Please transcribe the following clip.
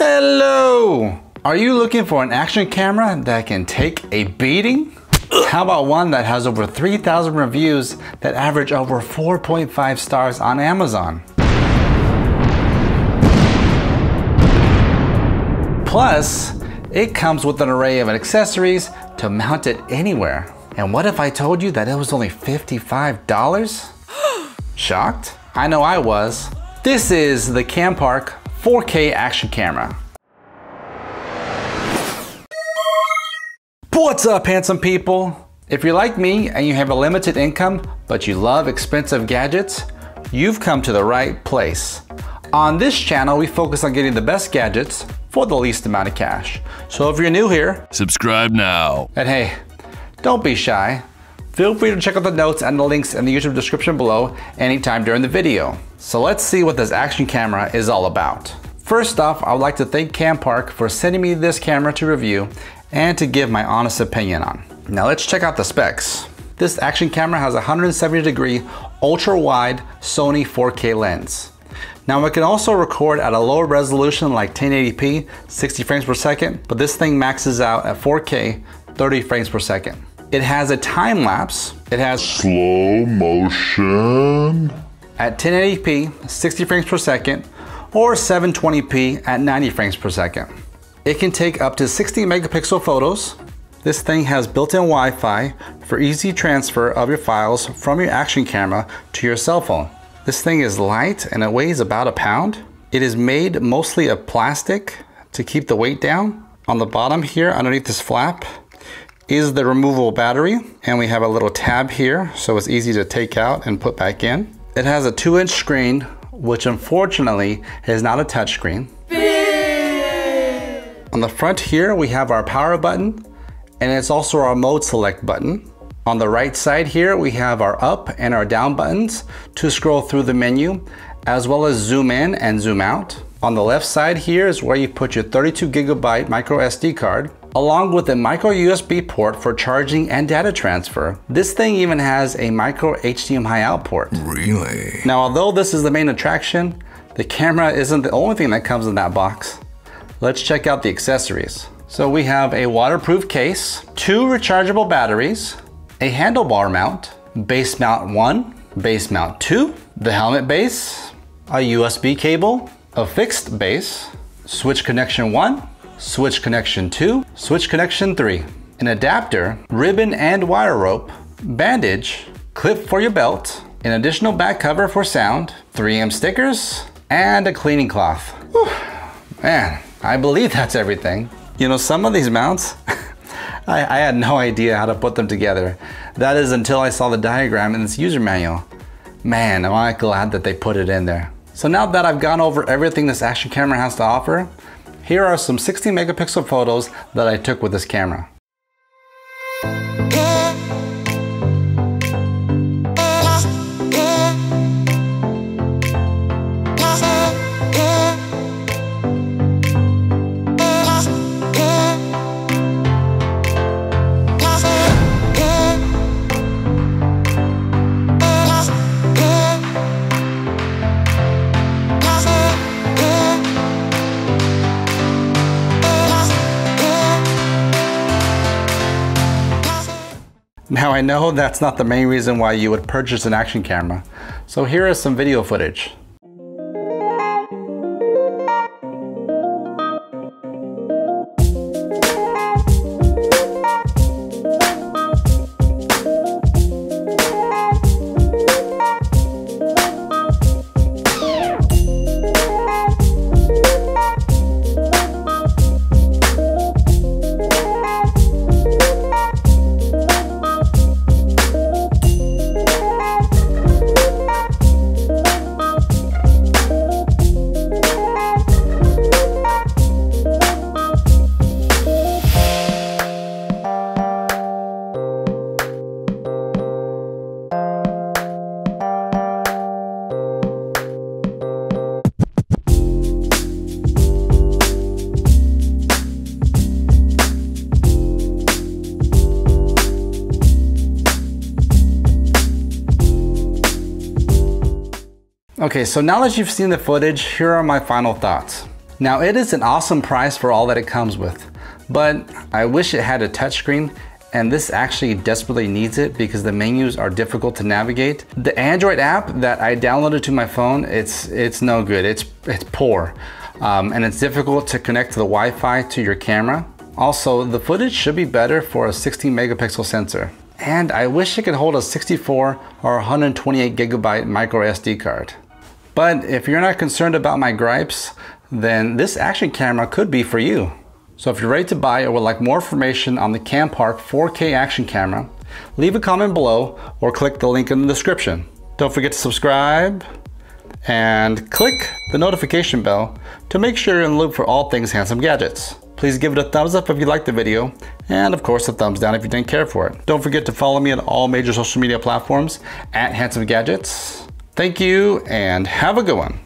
Hello! Are you looking for an action camera that can take a beating? How about one that has over 3,000 reviews that average over 4.5 stars on Amazon? Plus, it comes with an array of accessories to mount it anywhere. And what if I told you that it was only $55? Shocked? I know I was. This is the Campark 4K action camera. What's up, handsome people? If you're like me and you have a limited income, but you love expensive gadgets, you've come to the right place. On this channel, we focus on getting the best gadgets for the least amount of cash. So if you're new here, subscribe now. And hey, don't be shy. Feel free to check out the notes and the links in the YouTube description below anytime during the video. So let's see what this action camera is all about. First off, I would like to thank Campark for sending me this camera to review and to give my honest opinion on. Now let's check out the specs. This action camera has a 170-degree ultra-wide Sony 4K lens. Now it can also record at a lower resolution like 1080p, 60 frames per second, but this thing maxes out at 4K, 30 frames per second. It has a time lapse. It has slow motion at 1080p, 60 frames per second, or 720p at 90 frames per second. It can take up to 60 megapixel photos. This thing has built-in Wi-Fi for easy transfer of your files from your action camera to your cell phone. This thing is light and it weighs about a pound. It is made mostly of plastic to keep the weight down. On the bottom here, underneath this flap, is the removable battery, and we have a little tab here so it's easy to take out and put back in. It has a 2-inch screen, which unfortunately is not a touch screen. On the front here we have our power button, and it's also our mode select button. On the right side here we have our up and our down buttons to scroll through the menu, as well as zoom in and zoom out. On the left side here is where you put your 32 gigabyte micro SD card, along with a micro USB port for charging and data transfer. This thing even has a micro HDMI out port. Really? Now, although this is the main attraction, the camera isn't the only thing that comes in that box. Let's check out the accessories. So we have a waterproof case, 2 rechargeable batteries, a handlebar mount, base mount 1, base mount 2, the helmet base, a USB cable, a fixed base, switch connection 1, switch connection 2, switch connection 3, an adapter, ribbon and wire rope, bandage, clip for your belt, an additional back cover for sound, 3M stickers, and a cleaning cloth. Whew. Man, I believe that's everything. You know, some of these mounts, I had no idea how to put them together. That is until I saw the diagram in this user manual. Man, am I glad that they put it in there. So now that I've gone over everything this action camera has to offer, here are some 60 megapixel photos that I took with this camera. Now I know that's not the main reason why you would purchase an action camera, so here is some video footage. Okay, so now that you've seen the footage, here are my final thoughts. Now it is an awesome price for all that it comes with, but I wish it had a touchscreen, and this actually desperately needs it because the menus are difficult to navigate. The Android app that I downloaded to my phone, it's no good, it's poor. And it's difficult to connect to the Wi-Fi to your camera. Also, the footage should be better for a 16 megapixel sensor. And I wish it could hold a 64 or 128 gigabyte micro SD card. But if you're not concerned about my gripes, then this action camera could be for you. So if you're ready to buy or would like more information on the Campark 4K action camera, leave a comment below or click the link in the description. Don't forget to subscribe and click the notification bell to make sure you're in the loop for all things handsome gadgets. Please give it a thumbs up if you liked the video, and of course a thumbs down if you didn't care for it. Don't forget to follow me on all major social media platforms at Handsome Gadgets. Thank you and have a good one.